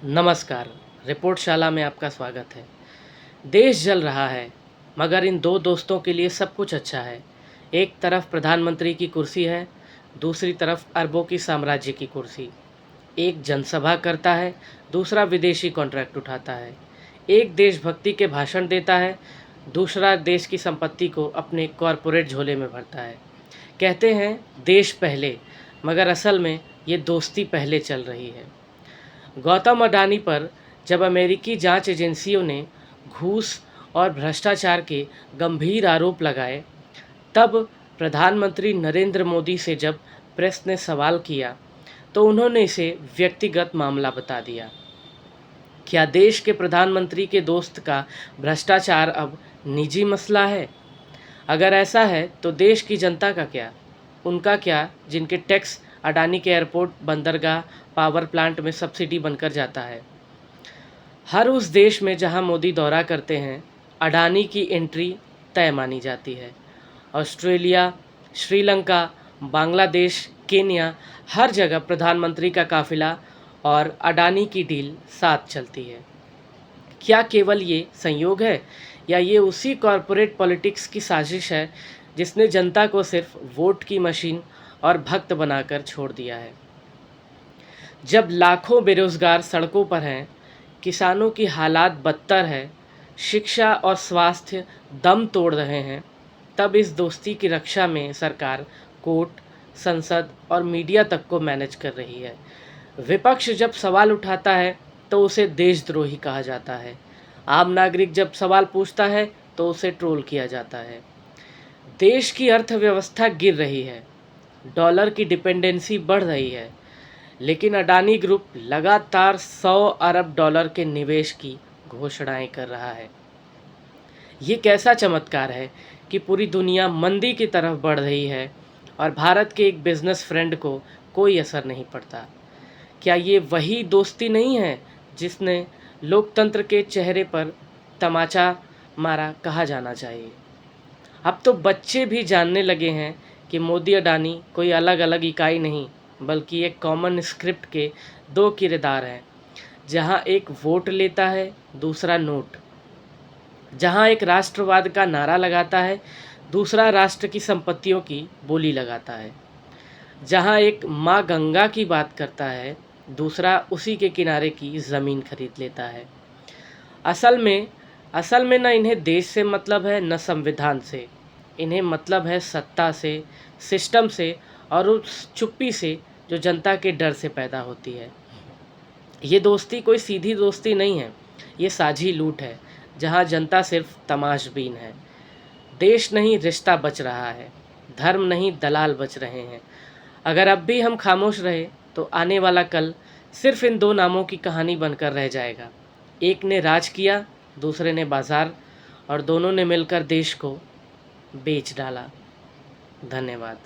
नमस्कार। रिपोर्टशाला में आपका स्वागत है। देश जल रहा है, मगर इन दो दोस्तों के लिए सब कुछ अच्छा है। एक तरफ प्रधानमंत्री की कुर्सी है, दूसरी तरफ अरबों की साम्राज्य की कुर्सी। एक जनसभा करता है, दूसरा विदेशी कॉन्ट्रैक्ट उठाता है। एक देशभक्ति के भाषण देता है, दूसरा देश की संपत्ति को अपने कॉरपोरेट झोले में भरता है। कहते हैं देश पहले, मगर असल में ये दोस्ती पहले चल रही है। गौतम अडानी पर जब अमेरिकी जांच एजेंसियों ने घूस और भ्रष्टाचार के गंभीर आरोप लगाए, तब प्रधानमंत्री नरेंद्र मोदी से जब प्रेस ने सवाल किया, तो उन्होंने इसे व्यक्तिगत मामला बता दिया। क्या देश के प्रधानमंत्री के दोस्त का भ्रष्टाचार अब निजी मसला है? अगर ऐसा है तो देश की जनता का क्या? उनका क्या जिनके टैक्स अडानी के एयरपोर्ट, बंदरगाह, पावर प्लांट में सब्सिडी बनकर जाता है? हर उस देश में जहां मोदी दौरा करते हैं, अडानी की एंट्री तय मानी जाती है। ऑस्ट्रेलिया, श्रीलंका, बांग्लादेश, केन्या, हर जगह प्रधानमंत्री का काफिला और अडानी की डील साथ चलती है। क्या केवल ये संयोग है, या ये उसी कॉरपोरेट पॉलिटिक्स की साजिश है जिसने जनता को सिर्फ वोट की मशीन और भक्त बनाकर छोड़ दिया है? जब लाखों बेरोजगार सड़कों पर हैं, किसानों की हालात बदतर है, शिक्षा और स्वास्थ्य दम तोड़ रहे हैं, तब इस दोस्ती की रक्षा में सरकार कोर्ट, संसद और मीडिया तक को मैनेज कर रही है। विपक्ष जब सवाल उठाता है तो उसे देशद्रोही कहा जाता है। आम नागरिक जब सवाल पूछता है तो उसे ट्रोल किया जाता है। देश की अर्थव्यवस्था गिर रही है, डॉलर की डिपेंडेंसी बढ़ रही है, लेकिन अडानी ग्रुप लगातार 100 अरब डॉलर के निवेश की घोषणाएं कर रहा है। ये कैसा चमत्कार है कि पूरी दुनिया मंदी की तरफ बढ़ रही है और भारत के एक बिजनेस फ्रेंड को कोई असर नहीं पड़ता। क्या ये वही दोस्ती नहीं है जिसने लोकतंत्र के चेहरे पर तमाचा मारा कहा जाना चाहिए? अब तो बच्चे भी जानने लगे हैं कि मोदी अडानी कोई अलग अलग इकाई नहीं, बल्कि एक कॉमन स्क्रिप्ट के दो किरदार हैं। जहां एक वोट लेता है, दूसरा नोट। जहां एक राष्ट्रवाद का नारा लगाता है, दूसरा राष्ट्र की संपत्तियों की बोली लगाता है। जहां एक माँ गंगा की बात करता है, दूसरा उसी के किनारे की ज़मीन खरीद लेता है। असल में असल में न इन्हें देश से मतलब है, न संविधान से। इन्हें मतलब है सत्ता से, सिस्टम से और उस चुप्पी से जो जनता के डर से पैदा होती है। ये दोस्ती कोई सीधी दोस्ती नहीं है, ये साझी लूट है, जहाँ जनता सिर्फ तमाशबीन है। देश नहीं, रिश्ता बच रहा है, धर्म नहीं, दलाल बच रहे हैं। अगर अब भी हम खामोश रहे तो आने वाला कल सिर्फ इन दो नामों की कहानी बनकर रह जाएगा। एक ने राज किया, दूसरे ने बाजार, और दोनों ने मिलकर देश को बेच डाला। धन्यवाद।